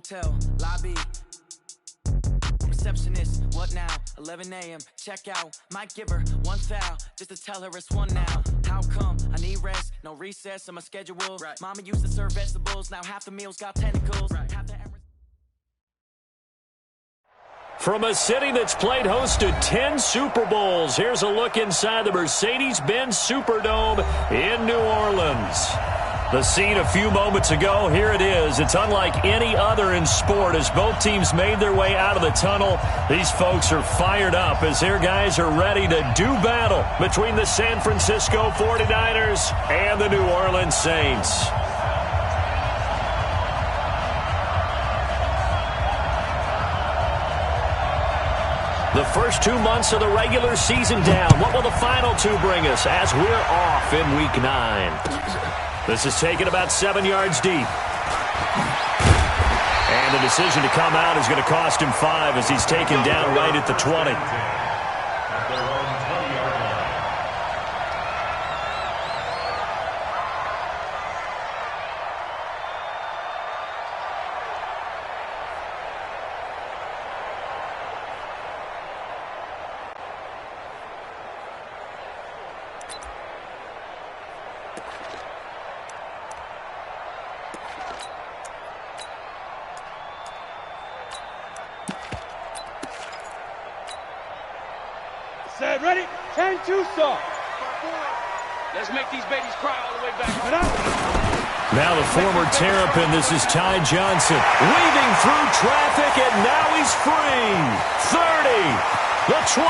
Hotel, lobby. Receptionist, what now? 11 a.m. Check out. Might give her one foul just to tell her it's one now. How come? I need rest, no recess on my schedule. Right. Mama used to serve vegetables, now half the meals got tentacles. Right. From a city that's played host to 10 Super Bowls, here's a look inside the Mercedes-Benz Superdome in New Orleans. The scene a few moments ago, here it is. It's unlike any other in sport as both teams made their way out of the tunnel. These folks are fired up as their guys are ready to do battle between the San Francisco 49ers and the New Orleans Saints. The first 2 months of the regular season down. What will the final two bring us as we're off in Week 9? This is taken about 7 yards deep. And the decision to come out is going to cost him 5 as he's taken down right at the 20. Set, ready, 10-2 start. Let's make these babies cry all the way back. Now the former Terrapin, this is Ty Johnson, weaving through traffic, and now he's free. 30, the 20,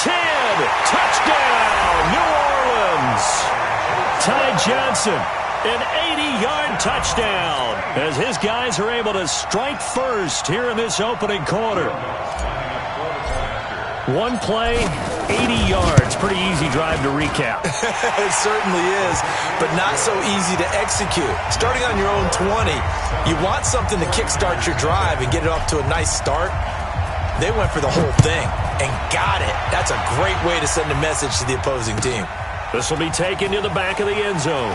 10, touchdown, New Orleans. Ty Johnson, an 80-yard touchdown, as his guys are able to strike first here in this opening quarter. One play, 80 yards. Pretty easy drive to recap. It certainly is, but not so easy to execute. Starting on your own 20, you want something to kickstart your drive and get it off to a nice start. They went for the whole thing and got it. That's a great way to send a message to the opposing team. This will be taken to the back of the end zone.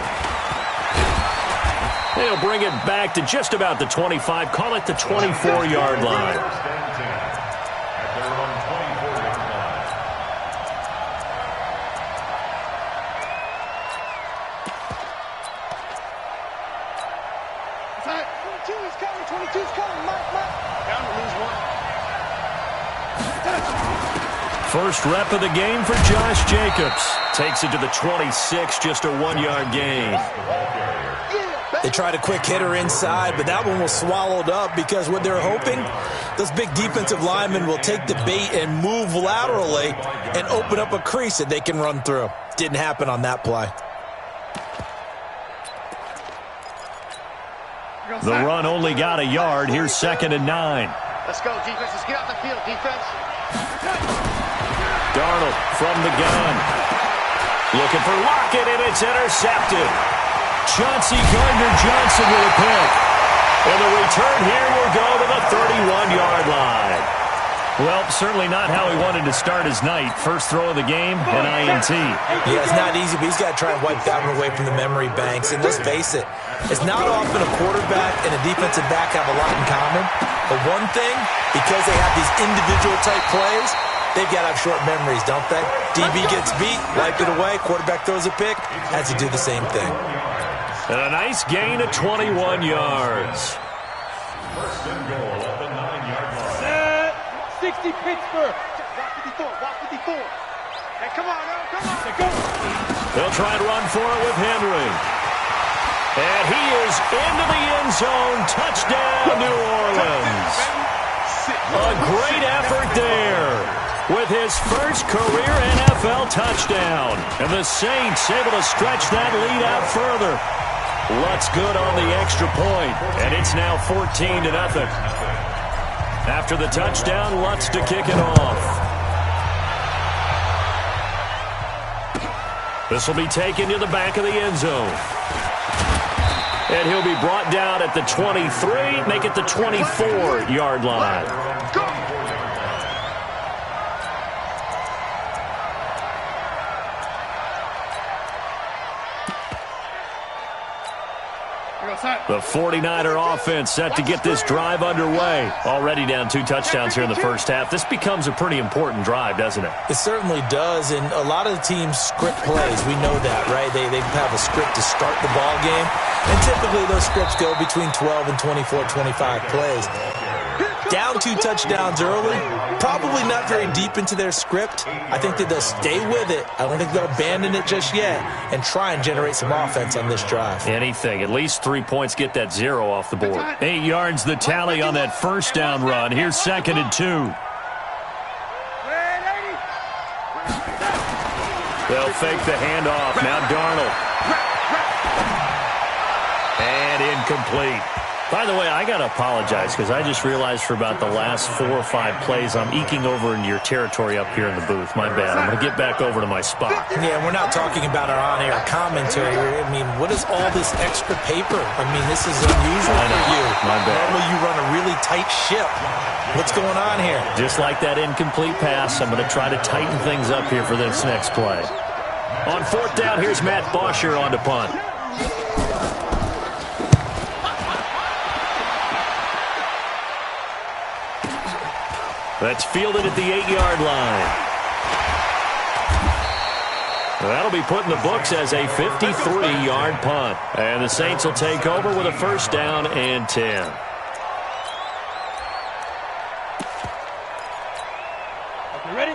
They'll bring it back to just about the 25, call it the 24-yard line. First rep of the game for Josh Jacobs. Takes it to the 26, just a 1-yard gain. They tried a quick hitter inside, but that one was swallowed up because what they're hoping, those big defensive linemen will take the bait and move laterally and open up a crease that they can run through. Didn't happen on that play. The run only got a yard. Here's 2nd and 9. Let's go, defense. Let's get out the field, defense. Darnold from the gun. Looking for Lockett, and it's intercepted. Chauncey Gardner-Johnson with a pick. And the return here will go to the 31-yard line. Well, certainly not how he wanted to start his night. First throw of the game, an INT. Yeah, it's not easy, but he's got to try and wipe that one away from the memory banks. And let's face it, it's not often a quarterback and a defensive back have a lot in common. But one thing, because they have these individual-type plays, they've got to have short memories, don't they? DB gets beat, wipe it away, quarterback throws a pick, has to do the same thing. And a nice gain of 21 yards. First and goal at the 9-yard line. Set, 60 Pittsburgh. Walk 54. Hey, come on, come on. Go. They'll try and run for it with Henry. And he is into the end zone. Touchdown, New Orleans. A great effort there with his first career NFL touchdown. And the Saints able to stretch that lead out further. Lutz good on the extra point, and it's now 14-0. After the touchdown, Lutz to kick it off. This will be taken to the back of the end zone. And he'll be brought down at the 23, make it the 24-yard line. The 49er offense set to get this drive underway. Already down 2 touchdowns here in the first half. This becomes a pretty important drive, doesn't it? It certainly does, and a lot of the teams script plays. We know that, right? They have a script to start the ball game, and typically those scripts go between 12 and 24, 25 plays. Down 2 touchdowns early, probably not very deep into their script. I think that they'll stay with it. I don't think they'll abandon it just yet and try and generate some offense on this drive. Anything. At least 3 points, get that 0 off the board. 8 yards the tally on that first down run. Here's 2nd and 2. They'll fake the handoff. Now Darnold. And incomplete. By the way, I got to apologize because I just realized for about the last 4 or 5 plays I'm eking over into your territory up here in the booth. My bad. I'm going to get back over to my spot. Yeah, we're not talking about our on-air commentary. I mean, what is all this extra paper? I mean, this is unusual for you. My bad. Normally you run a really tight ship. What's going on here? Just like that incomplete pass, I'm going to try to tighten things up here for this next play. On 4th down, here's Matt Bosher on to punt. That's fielded at the 8-yard line. That'll be put in the books as a 53-yard punt. And the Saints will take over with a 1st down and 10.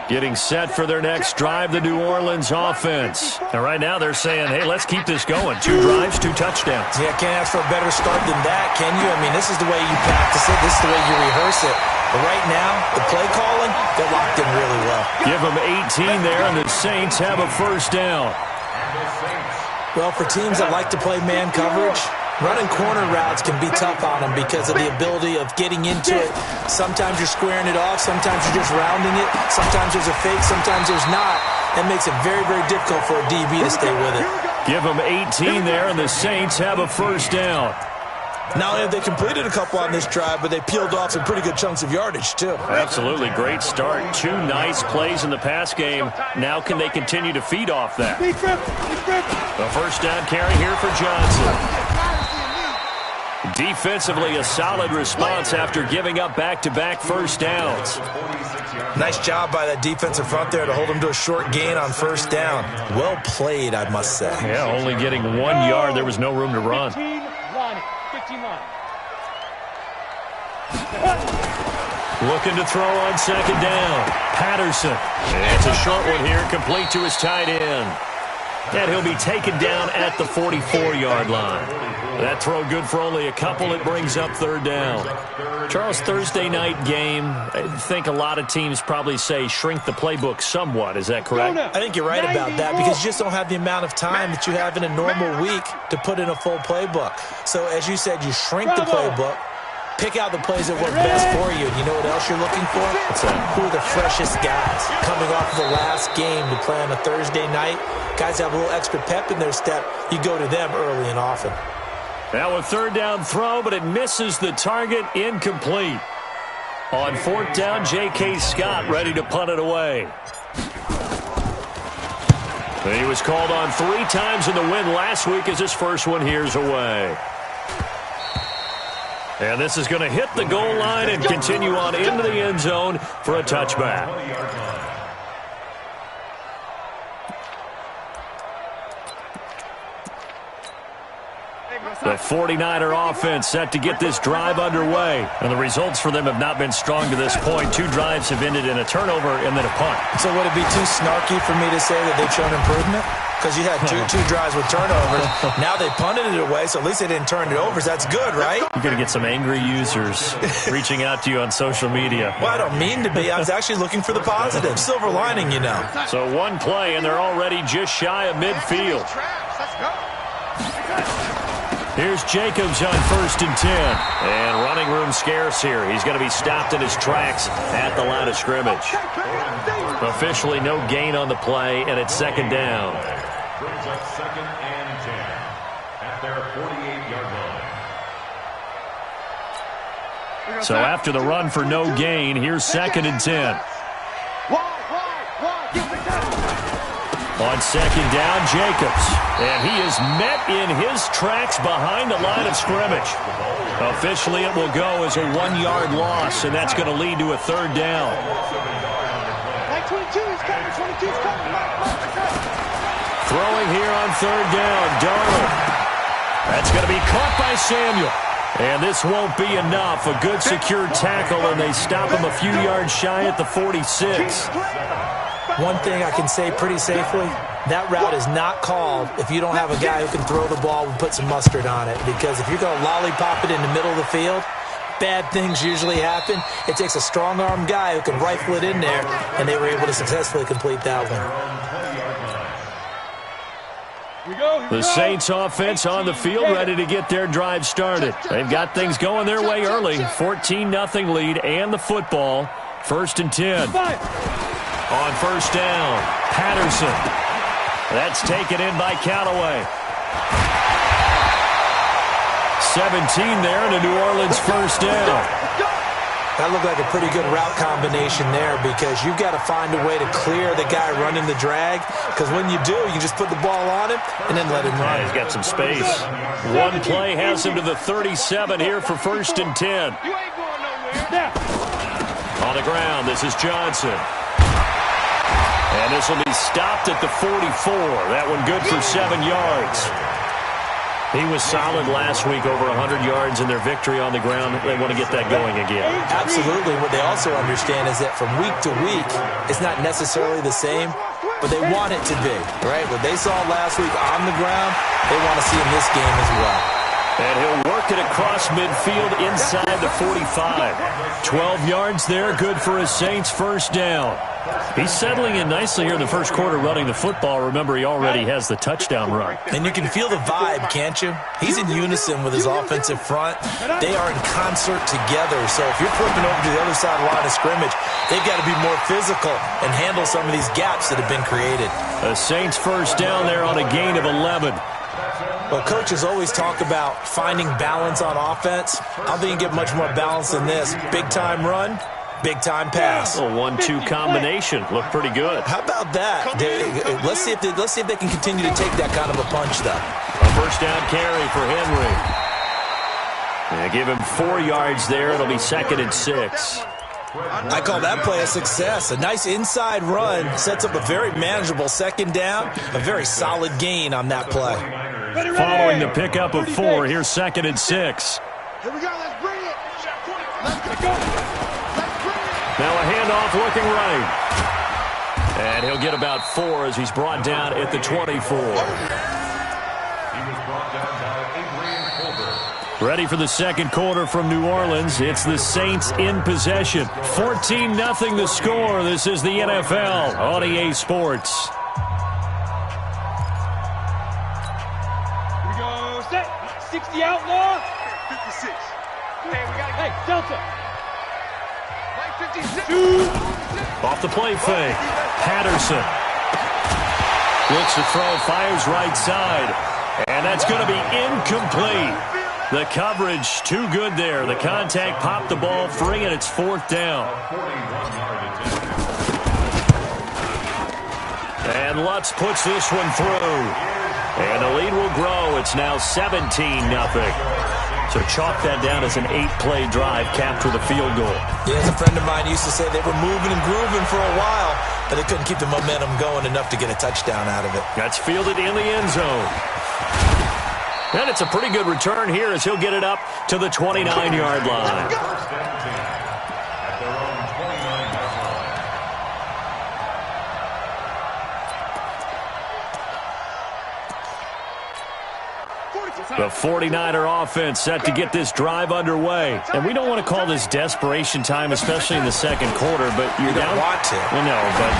Getting set for their next drive, the New Orleans offense. And right now they're saying, hey, let's keep this going. 2 drives, 2 touchdowns. Yeah, can't ask for a better start than that, can you? I mean, this is the way you practice it. This is the way you rehearse it. But right now, the play calling, they're locked in really well. Give them 18 there, and the Saints have a 1st down. Well, for teams that like to play man coverage, running corner routes can be tough on them because of the ability of getting into it. Sometimes you're squaring it off. Sometimes you're just rounding it. Sometimes there's a fake. Sometimes there's not. That makes it very, very difficult for a DB to stay with it. Give them 18 there, and the Saints have a 1st down. Not only have they completed a couple on this drive, but they peeled off some pretty good chunks of yardage, too. Absolutely. Great start. 2 nice plays in the pass game. Now can they continue to feed off that? A 1st down carry here for Johnson. Defensively, a solid response after giving up back-to-back 1st downs. Nice job by that defensive front there to hold them to a short gain on 1st down. Well played, I must say. Yeah, only getting 1 yard. There was no room to run. Looking to throw on 2nd down. Patterson. And it's a short one here, complete to his tight end. And he'll be taken down at the 44-yard line. That throw good for only a couple. It brings up 3rd down. Charles, Thursday night game, I think a lot of teams probably say shrink the playbook somewhat. Is that correct? I think you're right about that because you just don't have the amount of time that you have in a normal week to put in a full playbook. So as you said, you shrink the playbook. Pick out the plays that work best for you. You know what else you're looking for? What's that? Who are the freshest guys coming off of the last game to play on a Thursday night? Guys have a little extra pep in their step. You go to them early and often. Now a 3rd down throw, but it misses the target. Incomplete. On 4th down, J.K. Scott ready to punt it away. He was called on 3 times in the win last week as his first one here's away. And this is going to hit the goal line and continue on into the end zone for a touchback. The 49er offense set to get this drive underway. And the results for them have not been strong to this point. 2 drives have ended in a turnover and then a punt. So would it be too snarky for me to say that they've shown improvement? Because you had two drives with turnovers. Now they punted it away, so at least they didn't turn it over. So that's good, right? You're going to get some angry users reaching out to you on social media. Well, I don't mean to be. I was actually looking for the positive. Silver lining, you know. So 1 play, and they're already just shy of midfield. Here's Jacobs on 1st and 10. And running room scarce here. He's going to be stopped in his tracks at the line of scrimmage. Officially no gain on the play, and it's 2nd down. Brings up 2nd and 10 at their 48-yard line. So after the run for no gain, here's 2nd and 10. On second down, Jacobs. And he is met in his tracks behind the line of scrimmage. Officially, it will go as a 1-yard loss, and that's going to lead to a third down. 22 is coming. 22 is coming. Throwing here on third down, Darnold. That's going to be caught by Samuel. And this won't be enough. A good secure tackle, and they stop him a few yards shy at the 46. One thing I can say pretty safely, that route is not called if you don't have a guy who can throw the ball and put some mustard on it. Because if you're going to lollipop it in the middle of the field, bad things usually happen. It takes a strong-arm guy who can rifle it in there, and they were able to successfully complete that one. The Saints offense on the field, ready to get their drive started. They've got things going their way early. 14-0 lead and the football. 1st and 10. On first down, Patterson. That's taken in by Callaway. 17 there, and a New Orleans first down. That looked like a pretty good route combination there because you've got to find a way to clear the guy running the drag, because when you do, you just put the ball on him and then let him run. He's got some space. One play has him to the 37 here for 1st and 10. On the ground, this is Johnson. And this will be stopped at the 44. That one good for 7 yards. He was solid last week, over 100 yards in their victory on the ground. They want to get that going again. Absolutely. What they also understand is that from week to week, it's not necessarily the same, but they want it to be, right? What they saw last week on the ground, they want to see in this game as well. And he'll work it across midfield inside the 45. 12 yards there, good for a Saints first down. He's settling in nicely here in the first quarter running the football. Remember, he already has the touchdown run. And you can feel the vibe, can't you? He's in unison with his offensive front. They are in concert together. So if you're flipping over to the other side of the line of scrimmage, they've got to be more physical and handle some of these gaps that have been created. A Saints first down there on a gain of 11. Well, coaches always talk about finding balance on offense. I don't think you get much more balance than this. Big-time run, big-time pass. A 1-2 combination. Looked pretty good. How about that? Let's see if they can continue to take that kind of a punch, though. A first down carry for Henry. They give him 4 yards there. It'll be 2nd and 6. I call that play a success. A nice inside run sets up a very manageable second down. A very solid gain on that play. Following the pickup of 4, here's 2nd and 6. Here we go. Let's bring it. Let's go. Let's bring it. Now a handoff looking right. And he'll get about 4 as he's brought down at the 24. Ready for the second quarter from New Orleans. It's the Saints in possession. 14-0 the score. This is the NFL on EA Sports. Here we go. Set. 60 outlaw. 56. Hey, Delta. 56. Off the play fake. Patterson. Looks to throw, fires right side. And that's going to be incomplete. The coverage too good there. The contact popped the ball free, and it's 4th down. And Lutz puts this one through. And the lead will grow. It's now 17-0. So chalk that down as an 8-play drive capped with a field goal. Yeah, as a friend of mine used to say, they were moving and grooving for a while, but they couldn't keep the momentum going enough to get a touchdown out of it. That's fielded in the end zone. And it's a pretty good return here as he'll get it up to the 29-yard line. The 49er offense set to get this drive underway. And we don't want to call this desperation time, especially in the second quarter, but you're down. You don't want to. Well, no, but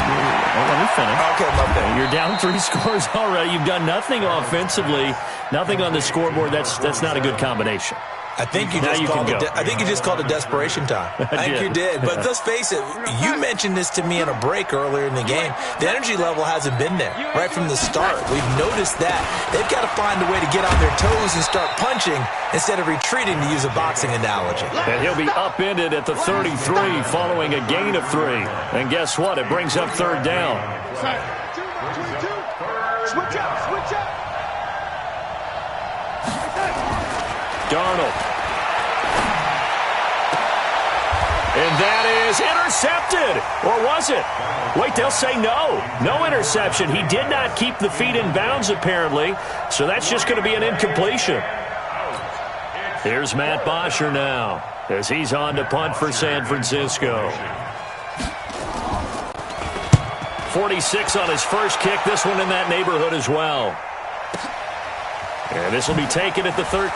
let me finish. Okay, okay. You're down 3 scores already. You've done nothing offensively, nothing on the scoreboard. That's not a good combination. I think you just called it desperation time. I think you did. But let's face it, you mentioned this to me in a break earlier in the game. The energy level hasn't been there right from the start. We've noticed that. They've got to find a way to get on their toes and start punching instead of retreating, to use a boxing analogy. And he'll be upended at the 33 following a gain of 3. And guess what? It brings up 3rd down. Switch up. Darnold. And that is intercepted. Or was it? Wait, they'll say no. No interception. He did not keep the feet in bounds, apparently. So that's just going to be an incompletion. Here's Matt Bosher now as he's on to punt for San Francisco. 46 on his first kick. This one in that neighborhood as well. And this will be taken at the 13.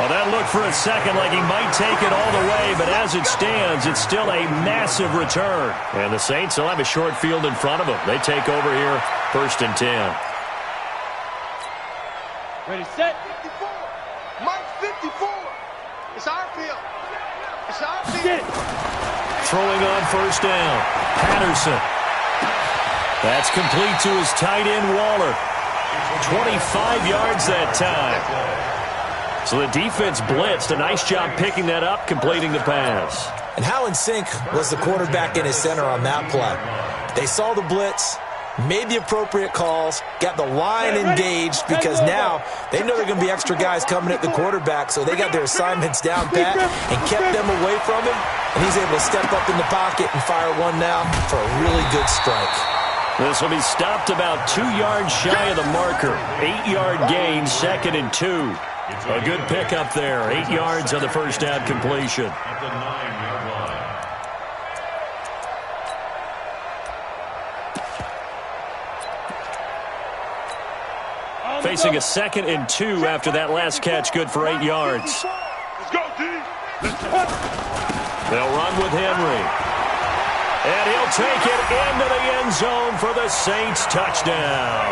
Well, that looked for a second like he might take it all the way, but as it stands, it's still a massive return. And the Saints will have a short field in front of them. They take over here, 1st and 10. Ready, set. 54. Mike 54. It's our field. It's our field. Throwing on 1st down. Patterson. That's complete to his tight end, Waller. 25 yards that time. So the defense blitzed. A nice job picking that up, completing the pass. And how in sync was the quarterback and his center on that play? They saw the blitz, made the appropriate calls, got the line engaged because now they know there are going to be extra guys coming at the quarterback, so they got their assignments down pat and kept them away from him, and he's able to step up in the pocket and fire one now for a really good strike. This will be stopped about 2 yards shy of the marker. 8-yard gain, 2nd and 2. A good pickup there. 8 yards on the first down completion. At the 9-yard line. Facing a 2nd and 2 after that last catch, good for 8 yards. Let's go, D. They'll run with Henry. And he'll take it into the end zone for the Saints touchdown.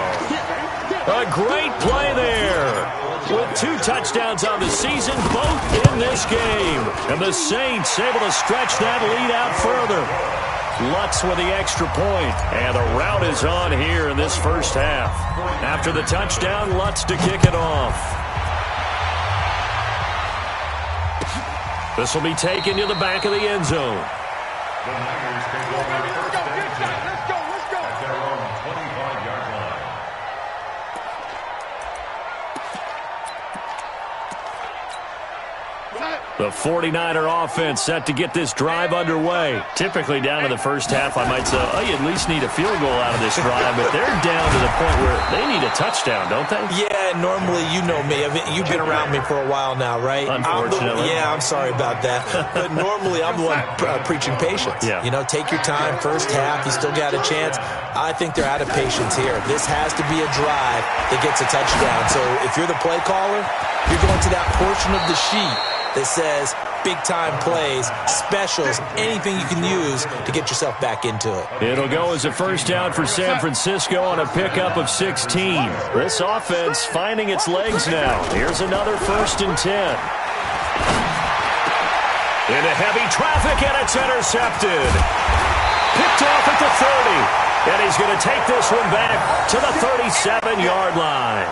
A great play there. With 2 touchdowns on the season, both in this game. And the Saints able to stretch that lead out further. Lutz with the extra point. And the rout is on here in this first half. After the touchdown, Lutz to kick it off. This will be taken to the back of the end zone. The Niners take over 1st and 10 at their own 25-yard line. The 49er offense set to get this drive underway. Typically down to the first half, I might say, oh, you at least need a field goal out of this drive, but they're down to the point where they need a touchdown, don't they? Yeah, normally, you know me. I mean, you've been around me for a while now, right? Unfortunately. I'm sorry about that. But normally, I'm the one preaching patience. Yeah. You know, take your time. First half, you still got a chance. I think they're out of patience here. This has to be a drive that gets a touchdown. So if you're the play caller, you're going to that portion of the sheet that says big-time plays, specials, anything you can use to get yourself back into it. It'll go as a first down for San Francisco on a pickup of 16. This offense finding its legs now. Here's another 1st and 10. Into heavy traffic, and it's intercepted. Picked off at the 30. And he's going to take this one back to the 37-yard line.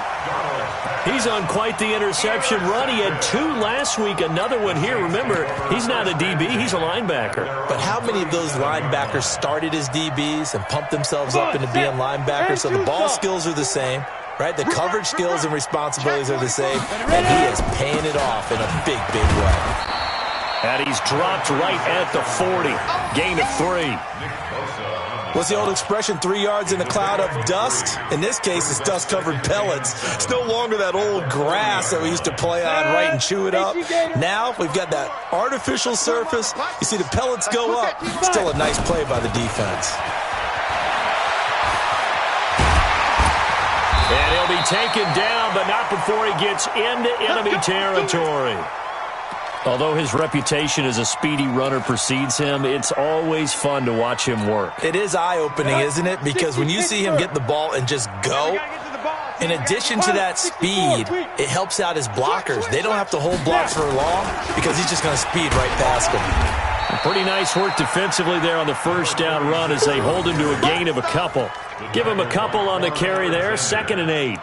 He's on quite the interception run. He had 2 last week, another one here. Remember, he's not a DB, he's a linebacker. But how many of those linebackers started as DBs and pumped themselves up into being linebackers? So the ball skills are the same, right? The coverage skills and responsibilities are the same. And he is paying it off in a big, big way. And he's dropped right at the 40. Gain of 3. What's the old expression, 3 yards in a cloud of dust? In this case, it's dust-covered pellets. It's no longer that old grass that we used to play on, right, and chew it up. Now we've got that artificial surface. You see the pellets go up. Still a nice play by the defense. And he'll be taken down, but not before he gets into enemy territory. Although his reputation as a speedy runner precedes him, it's always fun to watch him work. It is eye-opening, isn't it? Because when you see him get the ball and just go, in addition to that speed, it helps out his blockers. They don't have to hold blocks for long because he's just going to speed right past them. Pretty nice work defensively there on the first down run as they hold him to a gain of a couple. Give him a couple on the carry there, 2nd and 8.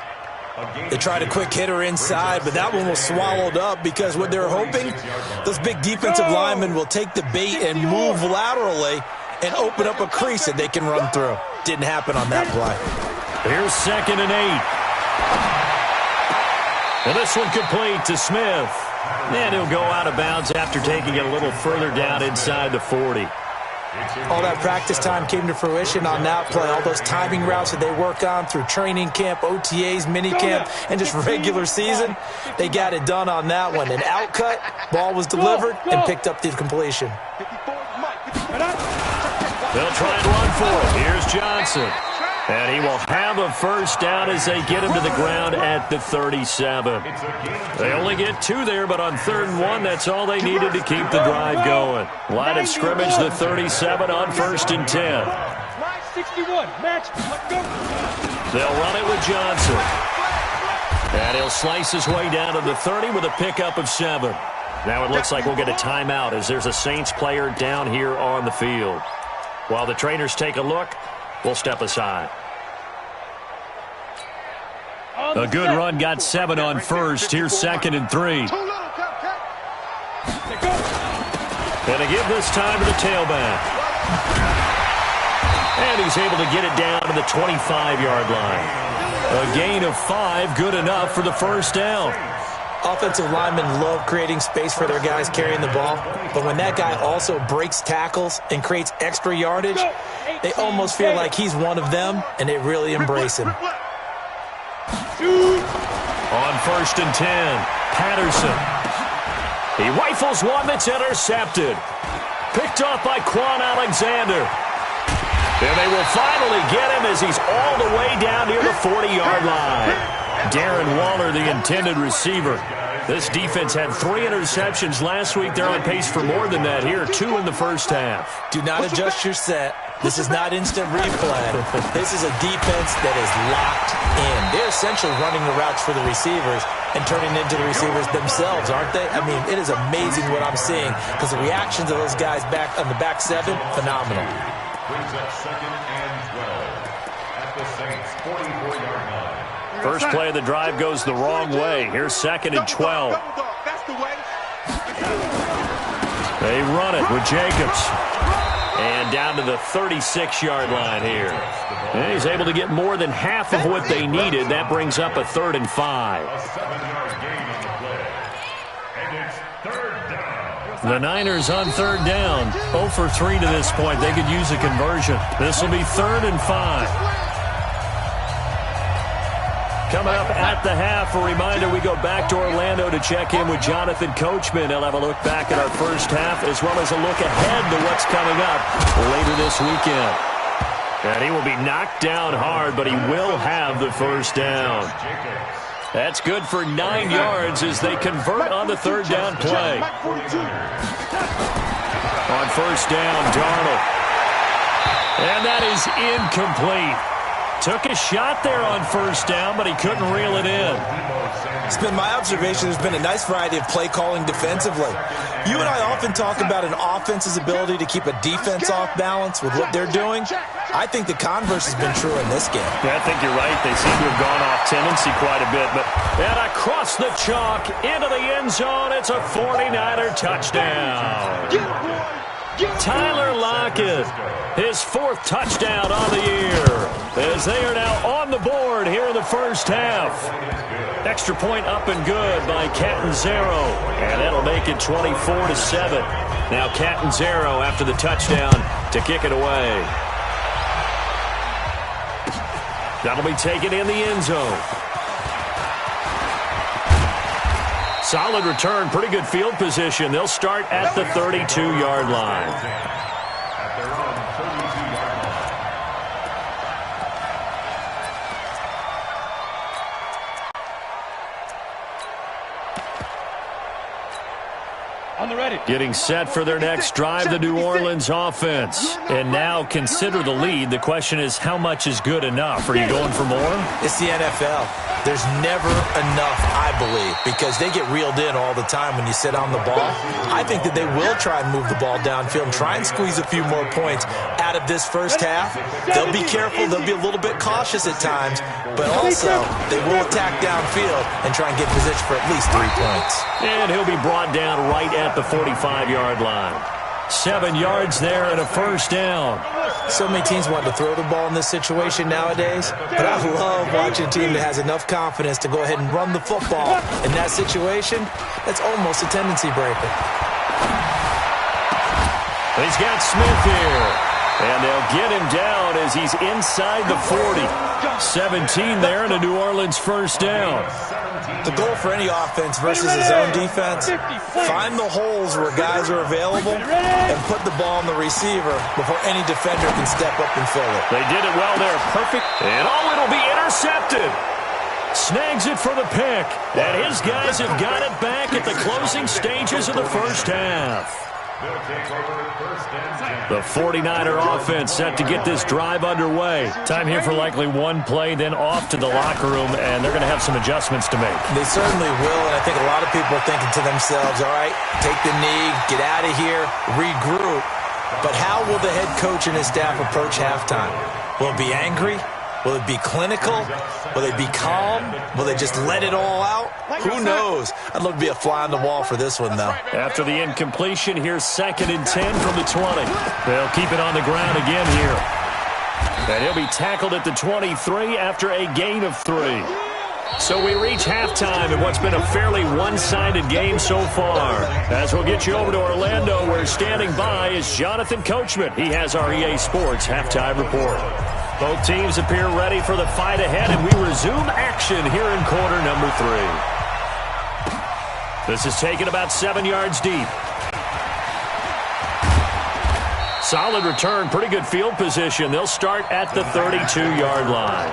They tried a quick hitter inside, but that one was swallowed up because what they're hoping, those big defensive linemen will take the bait and move laterally and open up a crease that they can run through. Didn't happen on that play. Here's 2nd and 8. And this one complete to Smith. And he'll go out of bounds after taking it a little further down inside the 40. All that practice time came to fruition on that play. All those timing routes that they work on through training camp, OTAs, minicamp, and just regular season, they got it done on that one. An outcut, ball was delivered, and picked up the completion. They'll try and run for it. Here's Johnson. And he will have a first down as they get him to the ground at the 37. They only get 2 there, but on 3rd and 1, that's all they needed to keep the drive going. Line of scrimmage, the 37 on 1st and 10. 61, match, let's go. They'll run it with Johnson. And he'll slice his way down to the 30 with a pickup of 7. Now it looks like we'll get a timeout as there's a Saints player down here on the field. While the trainers take a look, we'll step aside. A good run got 7 on 1st. Here's 2nd and 3. And they give this time to the tailback. And he's able to get it down to the 25-yard line. A gain of 5, good enough for the first down. Offensive linemen love creating space for their guys carrying the ball, but when that guy also breaks tackles and creates extra yardage, they almost feel like he's one of them, and they really embrace him. On 1st and 10, Patterson. He rifles one that's intercepted. Picked off by Quan Alexander. And they will finally get him as he's all the way down near the 40-yard line. Darren Waller, the intended receiver. This defense had 3 interceptions last week. They're on pace for more than that here, 2 in the first half. Do not adjust your set. This is not instant replay. This is a defense that is locked in. They're essentially running the routes for the receivers and turning into the receivers themselves, aren't they? I mean, it is amazing what I'm seeing because the reactions of those guys back on the back 7, phenomenal. Brings up 2nd and 12 at the Saints' 44-yard line. First play of the drive goes the wrong way. Here's 2nd and 12. They run it with Jacobs. And down to the 36-yard line here. And he's able to get more than half of what they needed. That brings up a 3rd and 5. A 7-yard gain on the play. And it's 3rd down. The Niners on 3rd down. 0 for 3 to this point. They could use a conversion. This will be 3rd and 5. Coming up at the half, a reminder, we go back to Orlando to check in with Jonathan Coachman. He'll have a look back at our first half as well as a look ahead to what's coming up later this weekend. And he will be knocked down hard, but he will have the first down. That's good for 9 yards as they convert on the 3rd down play. On 1st down, Darnold. And that is incomplete. Took a shot there on 1st down, but he couldn't reel it in. It's been my observation there's been a nice variety of play calling defensively. You and I often talk about an offense's ability to keep a defense off balance with what they're doing. I think the converse has been true in this game. Yeah, I think you're right. They seem to have gone off tendency quite a bit. And across the chalk, into the end zone, it's a 49er touchdown. Tyler Lockett, his 4th touchdown on the year, as they are now on the board here in the first half. Extra point up and good by Catanzaro, and that'll make it 24-7. Now Catanzaro after the touchdown to kick it away. That'll be taken in the end zone. Solid return, pretty good field position. They'll start at the 32-yard line. At their own 32-yard line. On the ready. Getting set for their next drive, the New Orleans offense. And now consider the lead. The question is, how much is good enough? Are you going for more? It's the NFL. There's never enough, I believe, because they get reeled in all the time when you sit on the ball. I think that they will try and move the ball downfield and try and squeeze a few more points out of this first half. They'll be careful. They'll be a little bit cautious at times, but also they will attack downfield and try and get position for at least 3 points. And he'll be brought down right at the 45-yard line. 7 yards there and a first down. So many teams want to throw the ball in this situation nowadays, but I love watching a team that has enough confidence to go ahead and run the football in that situation. That's almost a tendency breaker. He's got Smith here, and they'll get him down as he's inside the 40. 17 there and a New Orleans first down. The goal for any offense versus his own defense, find the holes where guys are available and put the ball on the receiver before any defender can step up and fill it. They did it well there. Perfect. And it'll be intercepted. Snags it for the pick. And his guys have got it back at the closing stages of the first half. The 49er offense set to get this drive underway. Time here for likely one play, then off to the locker room, and they're going to have some adjustments to make. They certainly will, and I think a lot of people are thinking to themselves, all right, take the knee, get out of here, regroup. But how will the head coach and his staff approach halftime? Will it be angry? Will it be clinical? Will they be calm? Will they just let it all out? Who knows? I'd love to be a fly on the wall for this one, though. After the incompletion, here's 2nd and 10 from the 20. They'll keep it on the ground again here. And he'll be tackled at the 23 after a gain of 3. So we reach halftime in what's been a fairly one-sided game so far. As we'll get you over to Orlando, where standing by is Jonathan Coachman. He has our EA Sports halftime report. Both teams appear ready for the fight ahead, and we resume action here in quarter number 3. This is taken about 7 yards deep. Solid return, pretty good field position. They'll start at the 32-yard line.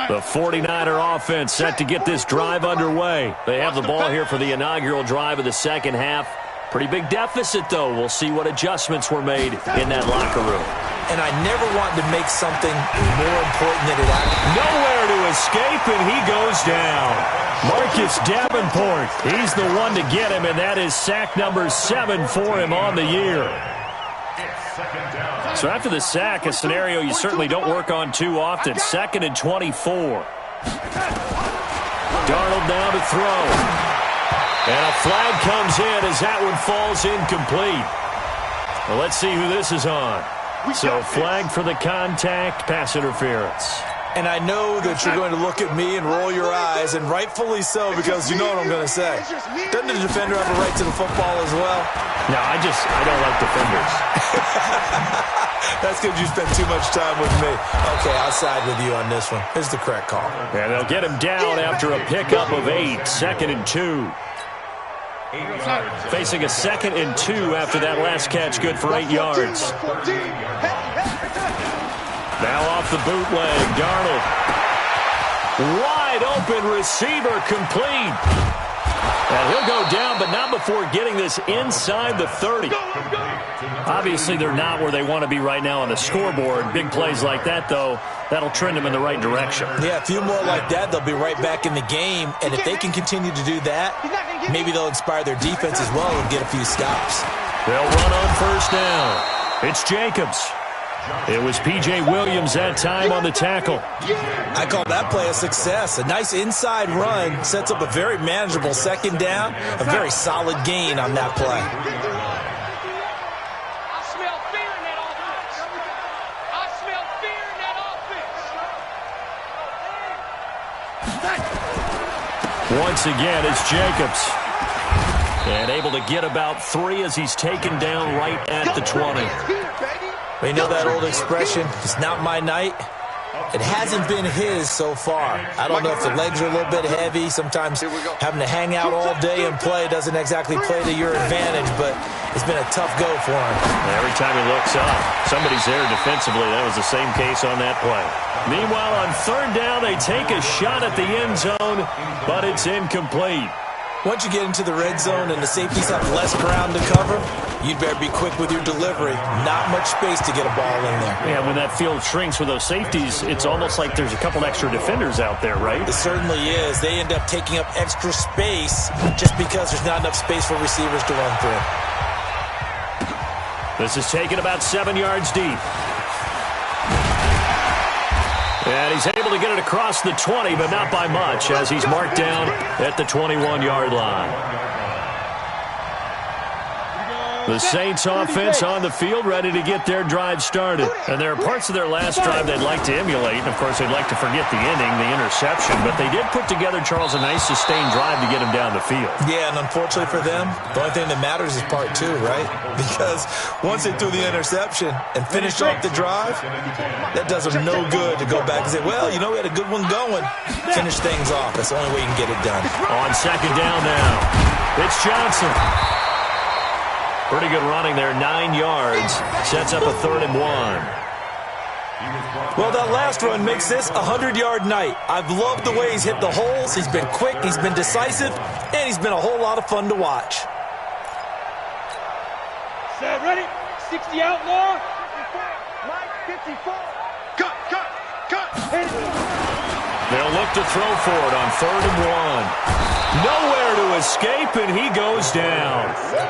The 49er offense set to get this drive underway. They have the ball here for the inaugural drive of the second half. Pretty big deficit, though. We'll see what adjustments were made in that locker room. And I never want to make something more important than it actually. Nowhere to escape, and he goes down. Marcus Davenport, he's the one to get him, and that is sack number 7 for him on the year. So after the sack, a scenario you certainly don't work on too often. 2nd and 24. Darnold now to throw. And a flag comes in as that one falls incomplete. Well, let's see who this is on. So flag for the contact, pass interference. And I know that you're going to look at me and roll your eyes, and rightfully so, because you know what I'm going to say. Doesn't the defender have a right to the football as well? No, I don't like defenders. That's because you spend too much time with me. Okay, I'll side with you on this one. Here's the correct call. And they'll get him down after a pickup of 8, 2nd and 2. Facing a 2nd and 2 after that last catch, good for 8 yards. Now off the bootleg, Darnold. Wide open receiver, complete. And he'll go down, but not before getting this inside the 30. Obviously, they're not where they want to be right now on the scoreboard. Big plays like that, though, that'll trend them in the right direction. Yeah, a few more like that, they'll be right back in the game. And if they can continue to do that, maybe they'll inspire their defense as well and get a few stops. They'll run on first down. It's Jacobs. It was P.J. Williams that time on the tackle. I call that play a success. A nice inside run sets up a very manageable 2nd down. A very solid gain on that play. I smell fear in that offense. I smell fear in that offense. Once again, it's Jacobs. And able to get about 3 as he's taken down right at the 20. We know that old expression, it's not my night. It hasn't been his so far. I don't know if the legs are a little bit heavy. Sometimes having to hang out all day and play doesn't exactly play to your advantage, but it's been a tough go for him. Every time he looks up, somebody's there defensively. That was the same case on that play. Meanwhile, on 3rd down, they take a shot at the end zone, but it's incomplete. Once you get into the red zone and the safeties have less ground to cover, you'd better be quick with your delivery. Not much space to get a ball in there. Yeah, when that field shrinks with those safeties, it's almost like there's a couple extra defenders out there, right? It certainly is. They end up taking up extra space just because there's not enough space for receivers to run through. This is taken about 7 yards deep. And he's able to get it across the 20, but not by much, as he's marked down at the 21-yard line. The Saints offense on the field, ready to get their drive started. And there are parts of their last drive they'd like to emulate. And, of course, they'd like to forget the ending, the interception. But they did put together, Charles, a nice sustained drive to get him down the field. Yeah, and unfortunately for them, the only thing that matters is part two, right? Because once they threw the interception and finished off the drive, that does them no good to go back and say, well, you know, we had a good one going. Finish things off. That's the only way you can get it done. On second down now, it's Johnson. Pretty good running there, 9 yards. Sets up a 3rd and 1. Well, that last run makes this a 100-yard night. I've loved the way he's hit the holes. He's been quick, he's been decisive, and he's been a whole lot of fun to watch. Set, ready? 60 outlaw. Mike, 54. Cut. They'll look to throw for it on 3rd and 1. Nowhere to escape, and he goes down.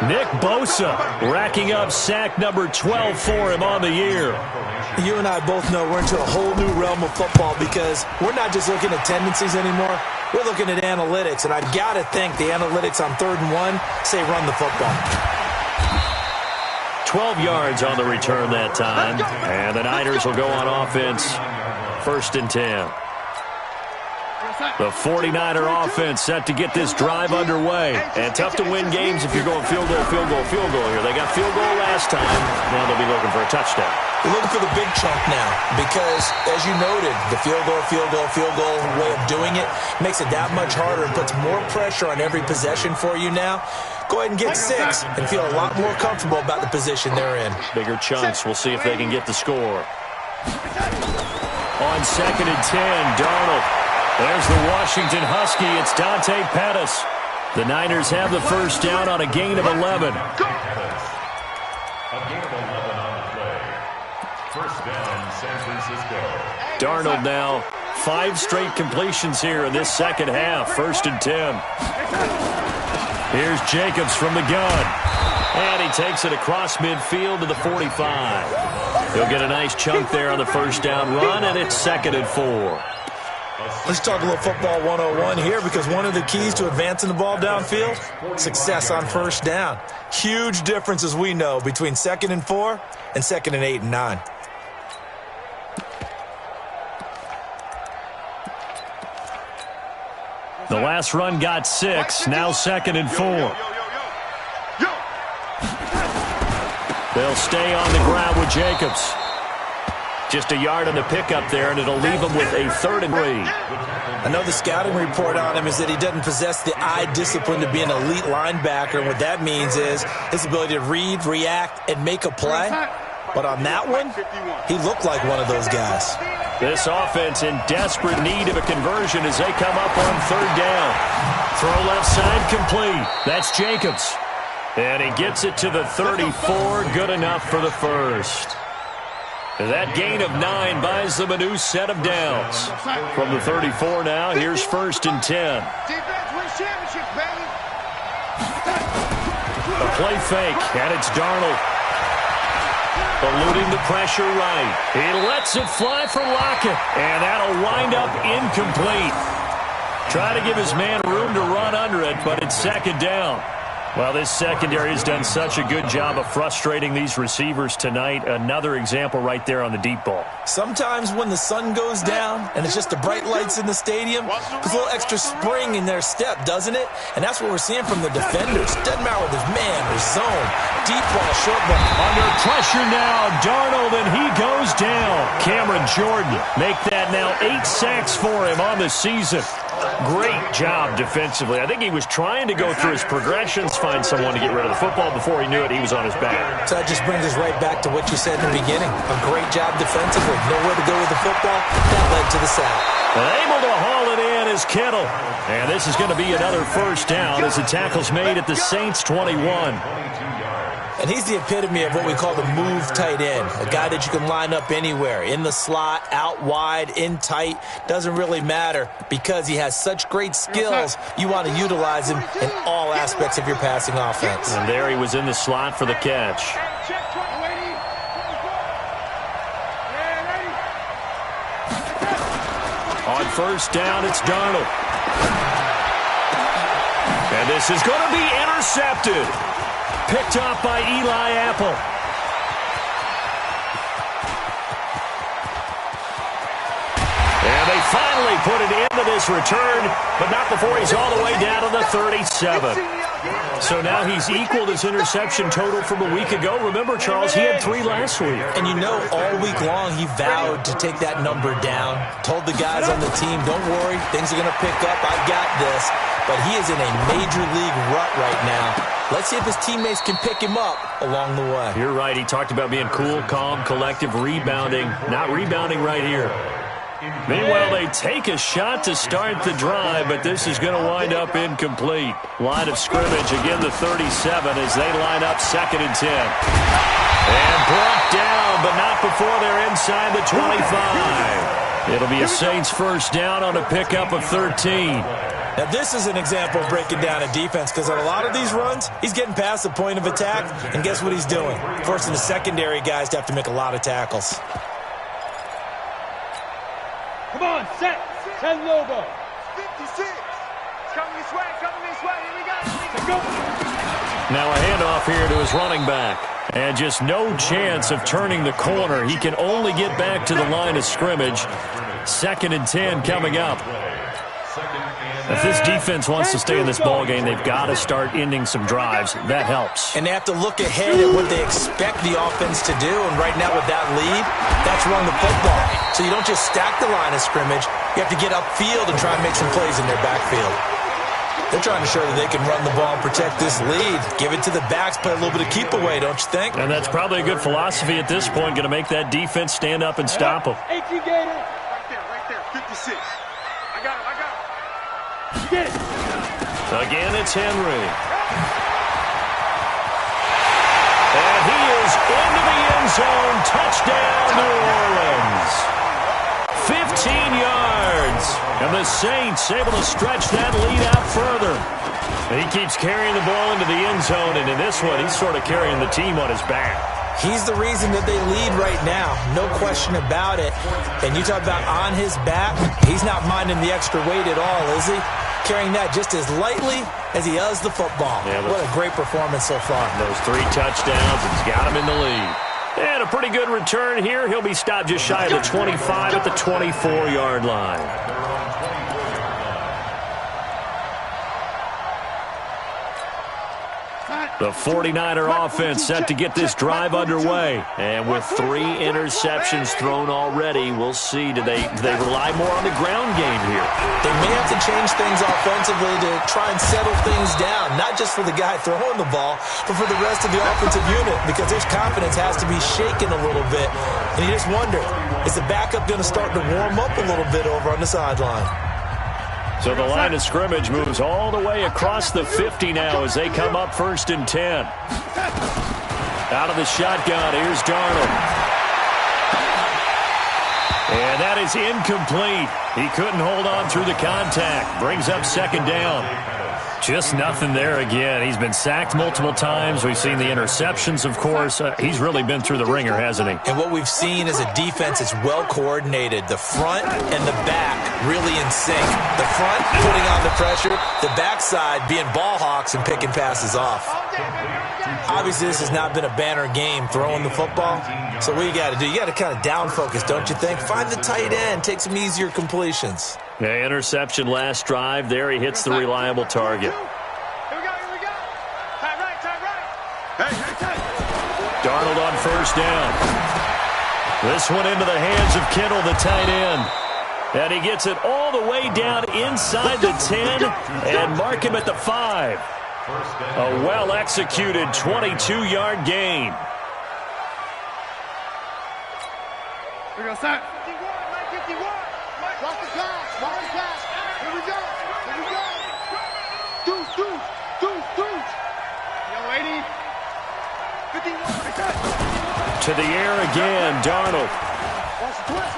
Nick Bosa racking up sack number 12 for him on the year. You and I both know we're into a whole new realm of football because we're not just looking at tendencies anymore. We're looking at analytics, and I've got to think the analytics on 3rd and 1 say run the football. 12 yards on the return that time, and the Niners will go on offense, 1st and 10. The 49er offense set to get this drive underway. And tough to win games if you're going field goal here. They got field goal last time. Now they'll be looking for a touchdown. They're looking for the big chunk now because, as you noted, the field goal way of doing it makes it that much harder and puts more pressure on every possession for you now. Go ahead and get 6 and feel a lot more comfortable about the position they're in. Bigger chunks. We'll see if they can get the score. On 2nd and 10, Darnold. There's the Washington Husky. It's Dante Pettis. The Niners have the first down on a gain of 11. A gain of 11 on the play. First down, San Francisco. Darnold now 5 straight completions here in this second half. 1st and 10. Here's Jacobs from the gun. And he takes it across midfield to the 45. He'll get a nice chunk there on the first down run, and it's 2nd and 4. Let's talk a little football 101 here because one of the keys to advancing the ball downfield, success on first down. Huge difference, as we know, between 2nd and 4 and 2nd and 8 and 9. The last run got 6, now 2nd and 4. They'll stay on the ground with Jacobs. Just a yard on the pickup there, and it'll leave him with a 3rd and 3. I know the scouting report on him is that he doesn't possess the eye discipline to be an elite linebacker, and what that means is his ability to read, react, and make a play. But on that one, he looked like one of those guys. This offense in desperate need of a conversion as they come up on 3rd down. Throw left side complete. That's Jacobs. And he gets it to the 34. Good enough for the first. That gain of 9 buys them a new set of downs. From the 34 now, here's 1st and 10. Defense wins championships, baby. A play fake, and it's Darnold. Eluding the pressure right. He lets it fly for Lockett, and that'll wind up incomplete. Try to give his man room to run under it, but it's 2nd down. Well, this secondary has done such a good job of frustrating these receivers tonight. Another example right there on the deep ball. Sometimes when the sun goes down and it's just the bright lights in the stadium, there's a little extra spring in their step, doesn't it? And that's what we're seeing from the defenders. Doesn't matter whether there's man or zone, deep ball, short ball. Under pressure now, Darnold, and he goes down. Cameron Jordan make that now 8 sacks for him on the season. Great job defensively. I think he was trying to go through his progressions, find someone to get rid of the football. Before he knew it, he was on his back. So that just brings us right back to what you said in the beginning. A great job defensively. Nowhere to go with the football. That led to the sack. Able to haul it in is Kittle. And this is going to be another first down as the tackle's made at the Saints' 21. And he's the epitome of what we call the move tight end. A guy that you can line up anywhere. In the slot, out wide, in tight. Doesn't really matter because he has such great skills. You want to utilize him in all aspects of your passing offense. And there he was in the slot for the catch. On first down, it's Darnold. And this is going to be intercepted. Picked off by Eli Apple. And they finally put it into this return, but not before he's all the way down to the 37. So now he's equaled his interception total from a week ago. Remember, Charles, he had 3 last week. And you know, all week long he vowed to take that number down. Told the guys on the team, don't worry, things are going to pick up. I got this. But he is in a major league rut right now. Let's see if his teammates can pick him up along the way. You're right. He talked about being cool, calm, collective, rebounding. Not rebounding right here. Meanwhile, they take a shot to start the drive, but this is going to wind up incomplete. Line of scrimmage, again the 37 as they line up 2nd and 10. And brought down, but not before they're inside the 25. It'll be a Saints first down on a pickup of 13. Now, this is an example of breaking down a defense because on a lot of these runs, he's getting past the point of attack, and guess what he's doing? Forcing the secondary guys to have to make a lot of tackles. Come on, set. 10 logo. 56. It's coming this way, Here we go. Let's go. Now a handoff here to his running back. And just no chance of turning the corner. He can only get back to the line of scrimmage. 2nd and 10 coming up. If this defense wants to stay in this ballgame, they've got to start ending some drives. That helps. And they have to look ahead at what they expect the offense to do. And right now with that lead, that's run the football. So you don't just stack the line of scrimmage. You have to get upfield and try and make some plays in their backfield. They're trying to show that they can run the ball and protect this lead. Give it to the backs, play a little bit of keep away, don't you think? And that's probably a good philosophy at this point. Going to make that defense stand up and stop them. 18 Gator. Right there. 56. I got him. Get it. Again, it's Henry. And he is into the end zone. Touchdown, New Orleans. 15 yards. And the Saints able to stretch that lead out further. And he keeps carrying the ball into the end zone. And in this one, he's sort of carrying the team on his back. He's the reason that they lead right now. No question about it. And you talk about on his back, he's not minding the extra weight at all, is he? Carrying that just as lightly as he does the football. Yeah, what a great performance so far. Those 3 touchdowns, it's got him in the lead. And a pretty good return here. He'll be stopped just shy of the 25 at the 24-yard line. The 49er offense set to get this drive underway. And with 3 interceptions thrown already, we'll see. Do they rely more on the ground game here? They may have to change things offensively to try and settle things down. Not just for the guy throwing the ball, but for the rest of the offensive unit. Because their confidence has to be shaken a little bit. And you just wonder, is the backup going to start to warm up a little bit over on the sideline? So the line of scrimmage moves all the way across the 50 now as they come up 1st and 10. Out of the shotgun, here's Darnold. And that is incomplete. He couldn't hold on through the contact. Brings up 2nd down. Just nothing there again. He's been sacked multiple times. We've seen the interceptions, of course. He's really been through the ringer, hasn't he? And what we've seen is a defense that's well coordinated. The front and the back really in sync. The front putting on the pressure. The backside being ball hawks and picking passes off. Obviously, this has not been a banner game throwing the football. So what you got to do, you got to kind of down focus, don't you think? Find the tight end. Take some easier completions. Yeah, interception last drive. There he hits the reliable target. Here we go. Time right. Hey. Darnold on 1st down. This one into the hands of Kittle, the tight end. And he gets it all the way down inside the 10 and mark him at the 5. A well-executed 22-yard gain. Here we go, sir. 51. Watch the pass. Watch the pass. Here we go. Here we go. Deuce. Yo, 80. 51. To the air again, Darnold. Watch the twist.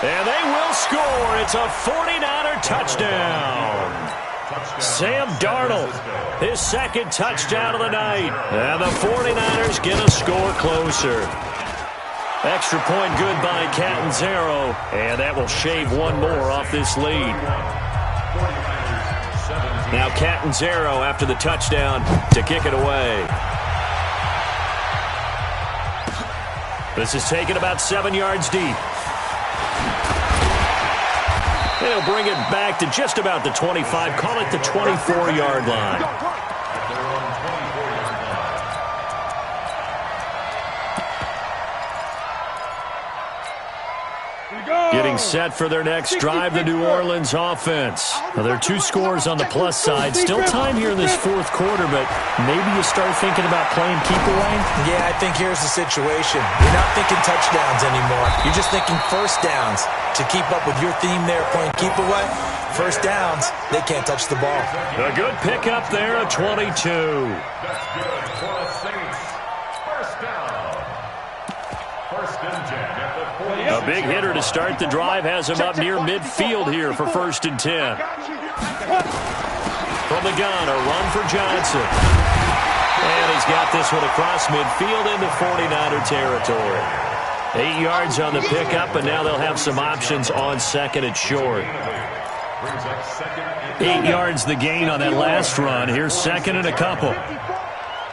And they will score. It's a 49er touchdown. Sam Darnold, his second touchdown of the night. And the 49ers get a score closer. Extra point good by Catanzaro, and that will shave one more off this lead. Now Catanzaro after the touchdown to kick it away. This is taken about 7 yards deep. They'll bring it back to just about the 25, call it the 24-yard line. Getting set for their next drive, the New Orleans offense. Now, there are 2 scores on the plus side. Still time here in this fourth quarter, but maybe you start thinking about playing keep away? Yeah, I think here's the situation. You're not thinking touchdowns anymore. You're just thinking first downs. To keep up with your theme there, playing keep away, first downs, they can't touch the ball. A good pickup there, a 22. That's good for the Saints. First down. First and 10 at the 40. A big hitter to start the drive has him up near midfield here for first and 10. From the gun, a run for Johnson. And he's got this one across midfield into 49er territory. 8 yards on the pickup, and now they'll have some options on second and short. 8 yards the gain on that last run. Here's second and a couple.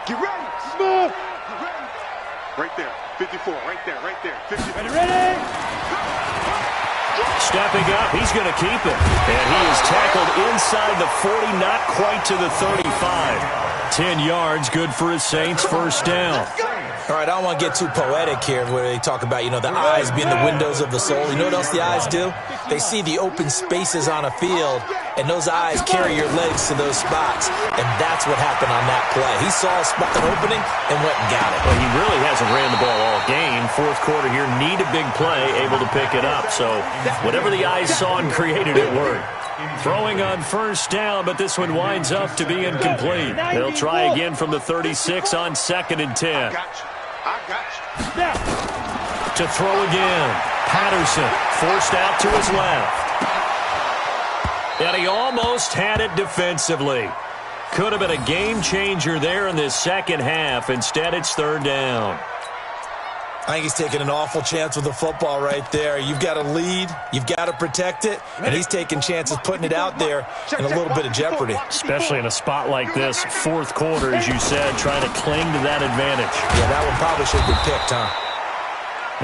Get ready. Smooth. Right there. 54. Right there. 50. Ready. Stepping up, he's going to keep it. And he is tackled inside the 40, not quite to the 35. 10 yards, good for his Saints, first down. All right, I don't want to get too poetic here where they talk about, the eyes being the windows of the soul. You know what else the eyes do? They see the open spaces on a field, and those eyes carry your legs to those spots. And that's what happened on that play. He saw a spot, an opening, and went and got it. Well, he really hasn't ran the ball all game. Fourth quarter here, need a big play, able to pick it up. So whatever the eyes saw and created, it worked. Throwing on first down, but this one winds up to be incomplete. They'll try again from the 36 on second and 10. I got you. To throw again. Patterson forced out to his left. And he almost had it defensively. Could have been a game changer there in this second half. Instead, it's third down. I think he's taking an awful chance with the football right there. You've got to lead. You've got to protect it. And he's taking chances putting it out there in a little bit of jeopardy. Especially in a spot like this, fourth quarter, as you said, trying to cling to that advantage. Yeah, that one probably should have been picked, huh?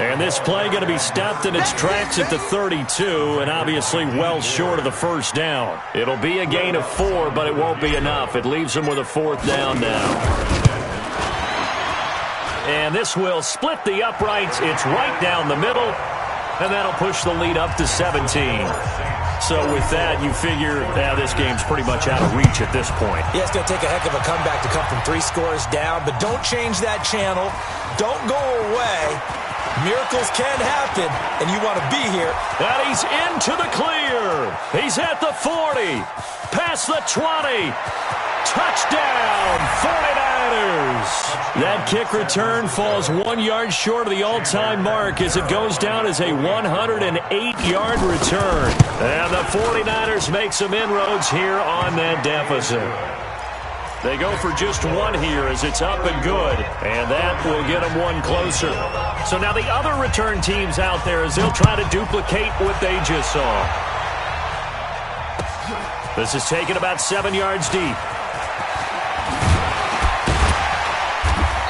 And this play going to be stopped in its tracks at the 32, and obviously well short of the first down. It'll be a gain of 4, but it won't be enough. It leaves them with a fourth down now. And this will split the uprights. It's right down the middle, and that'll push the lead up to 17. So with that, you figure this game's pretty much out of reach at this point. Yeah, it's going to take a heck of a comeback to come from 3 scores down, but don't change that channel. Don't go away. Miracles can happen, and you want to be here. And he's into the clear. He's at the 40, past the 20. Touchdown, 49ers. That kick return falls 1 yard short of the all-time mark as it goes down as a 108-yard return. And the 49ers make some inroads here on that deficit. They go for just one here as it's up and good, and that will get them one closer. So now the other return teams out there as they'll try to duplicate what they just saw. This is taken about 7 yards deep.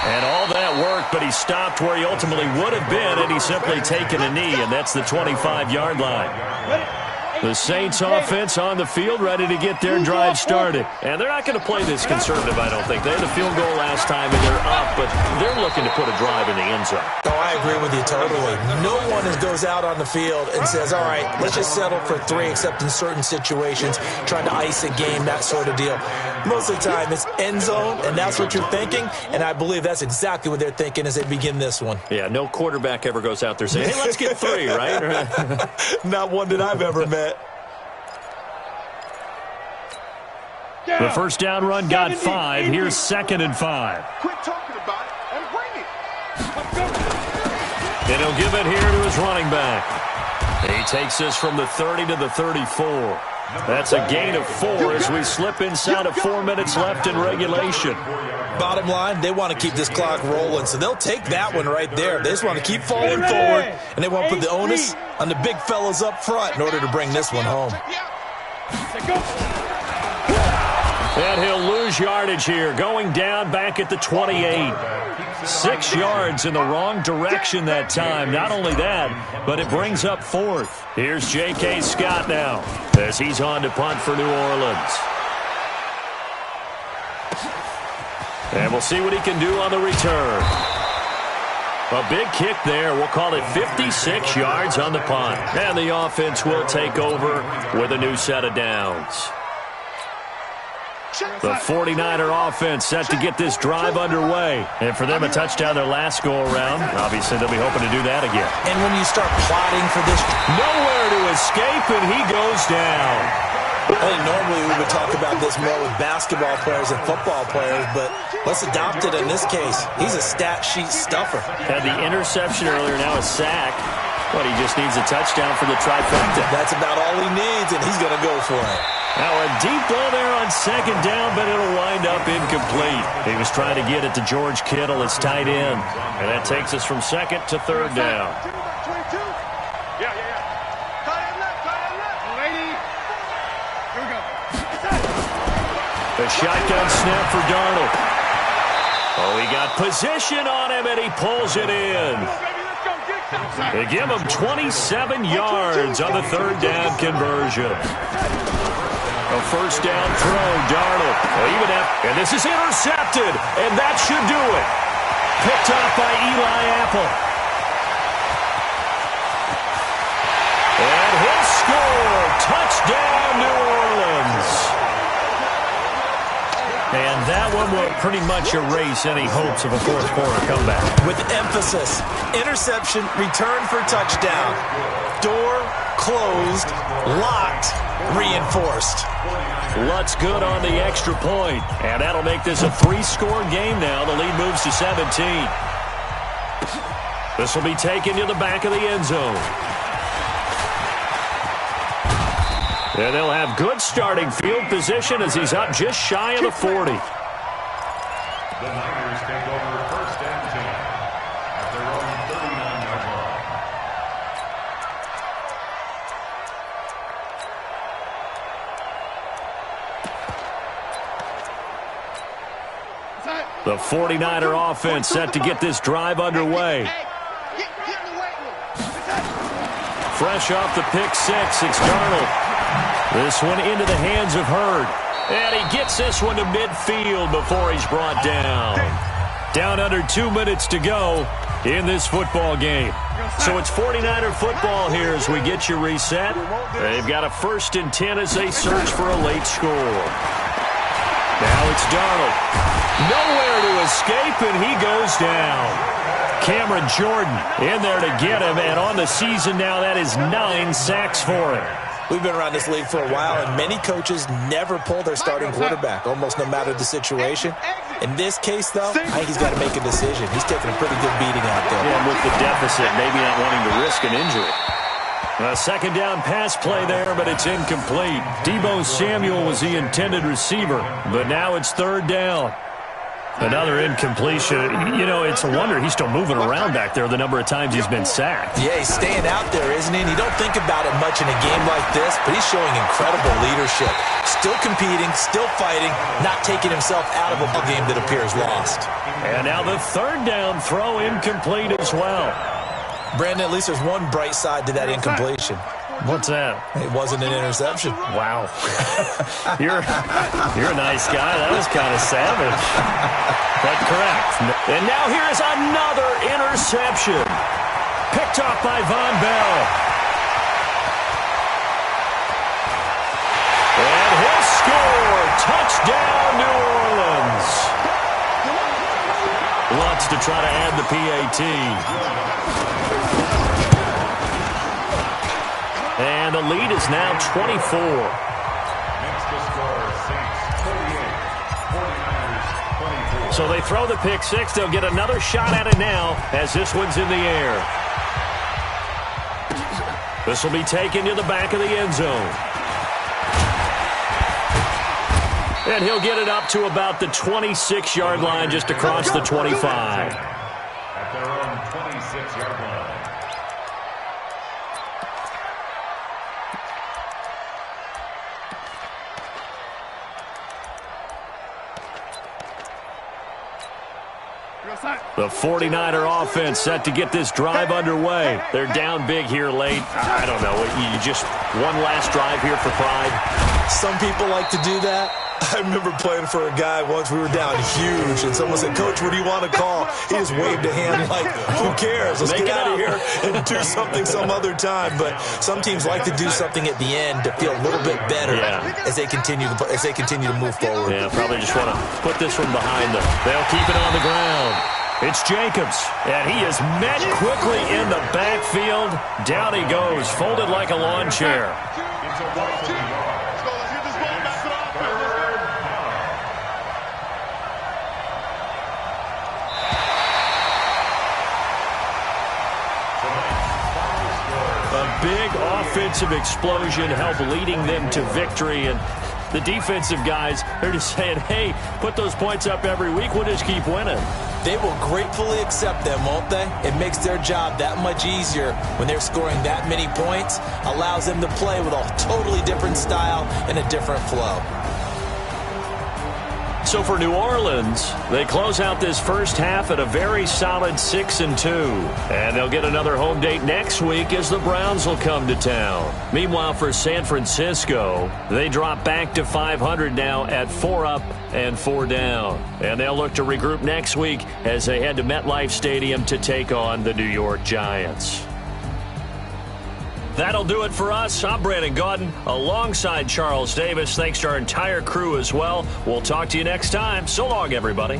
And all that worked, but he stopped where he ultimately would have been, and he's simply taken a knee, and that's the 25-yard line. The Saints offense on the field, ready to get their drive started. And they're not going to play this conservative, I don't think. They had the field goal last time, and they're up, but they're looking to put a drive in the end zone. Oh, I agree with you totally. No one goes out on the field and says, all right, let's just settle for 3, except in certain situations, trying to ice a game, that sort of deal. Most of the time, it's end zone, and that's what you're thinking, and I believe that's exactly what they're thinking as they begin this one. Yeah, no quarterback ever goes out there saying, hey, let's get 3, right? Not one that I've ever met. The first down run got 5. Here's 2nd and 5. Quit talking about it and bring it. Let's go. And he'll give it here to his running back. He takes this from the 30 to the 34. That's a gain of 4 as we slip inside of 4 minutes left in regulation. Bottom line, they want to keep this clock rolling, so they'll take that one right there. They just want to keep falling forward, and they want to put the onus on the big fellas up front in order to bring this one home. And he'll lose yardage here, going down back at the 28. 6 yards in the wrong direction that time. Not only that, but it brings up 4th. Here's J.K. Scott now as he's on to punt for New Orleans. And we'll see what he can do on the return. A big kick there. We'll call it 56 yards on the punt. And the offense will take over with a new set of downs. The 49er offense set to get this drive underway. And for them, a touchdown their last go-around. Obviously, they'll be hoping to do that again. And when you start plotting for this, nowhere to escape, and he goes down. I think normally we would talk about this more with basketball players and football players, but let's adopt it in this case. He's a stat sheet stuffer. Had the interception earlier, now a sack. But he just needs a touchdown for the trifecta. That's about all he needs, and he's going to go for it. Now a deep ball there on 2nd down, but it'll wind up incomplete. He was trying to get it to George Kittle, his tight end. And that takes us from 2nd to 3rd down. Yeah. Tight end left. Lady. Here we go. The shotgun snap for Darnold. Oh, he got position on him, and he pulls it in. They give him 27 yards on the 3rd down conversion. A first down throw, Darnold. And this is intercepted, and that should do it. Picked off by Eli Apple. And he'll score. Touchdown, New Orleans. And that one will pretty much erase any hopes of a fourth-quarter comeback. With emphasis, interception, return for touchdown. Door closed, locked, reinforced. Lutz good on the extra point. And that'll make this a 3-score game now. The lead moves to 17. This will be taken to the back of the end zone. And they'll have good starting field position as he's up just shy of the 40. The Niners take over 1st and 10 at their own 39-yard line. The 49er offense set to get this drive underway. Fresh off the pick 6, it's Darnold. This one into the hands of Hurd. And he gets this one to midfield before he's brought down. Down under 2 minutes to go in this football game. So it's 49er football here as we get you reset. They've got a 1st and 10 as they search for a late score. Now it's Darnold. Nowhere to escape, and he goes down. Cameron Jordan in there to get him, and on the season now, that is 9 sacks for him. We've been around this league for a while, and many coaches never pull their starting quarterback, almost no matter the situation. In this case, though, I think he's got to make a decision. He's taking a pretty good beating out there. Yeah, with the deficit, maybe not wanting to risk an injury. A 2nd down pass play there, but it's incomplete. Deebo Samuel was the intended receiver, but now it's 3rd down. Another incompletion. You know, it's a wonder he's still moving around back there the number of times he's been sacked. Yeah, he's staying out there, isn't he? And you don't think about it much in a game like this, but he's showing incredible leadership. Still competing, still fighting, not taking himself out of a ball game that appears lost. And now the 3rd down throw incomplete as well. Brandon, at least there's one bright side to that incompletion. What's that? It wasn't an interception. Wow. You're a nice guy. That was kind of savage. But correct. And now here is another interception. Picked off by Von Bell. And he'll score. Touchdown, New Orleans. Wants to try to add the PAT. And the lead is now 24. Next to score, Saints 48, 49ers 24. So they throw the pick six. They'll get another shot at it now as this one's in the air. This will be taken to the back of the end zone. And he'll get it up to about the 26-yard line, just across the 25. At their own 26-yard line. The 49er offense set to get this drive underway. They're down big here late. I don't know. You just one last drive here for pride. Some people like to do that. I remember playing for a guy once. We were down huge, and someone said, "Coach, what do you want to call?" He just waved a hand like, "Who cares? Let's get out of here and do something some other time." But some teams like to do something at the end to feel a little bit better as they continue to move forward. Yeah, probably just want to put this one behind them. They'll keep it on the ground. It's Jacobs, and he is met quickly in the backfield. Down he goes, folded like a lawn chair. It's a 1 yard. A big offensive explosion helped leading them to victory, and the defensive guys, they're just saying, hey, put those points up every week, we'll just keep winning. They will gratefully accept them, won't they? It makes their job that much easier when they're scoring that many points, allows them to play with a totally different style and a different flow. So for New Orleans, they close out this first half at a very solid 6-2. And they'll get another home date next week as the Browns will come to town. Meanwhile, for San Francisco, they drop back to 500 now at 4 up and 4 down. And they'll look to regroup next week as they head to MetLife Stadium to take on the New York Giants. That'll do it for us. I'm Brandon Gaudin alongside Charles Davis. Thanks to our entire crew as well. We'll talk to you next time. So long, everybody.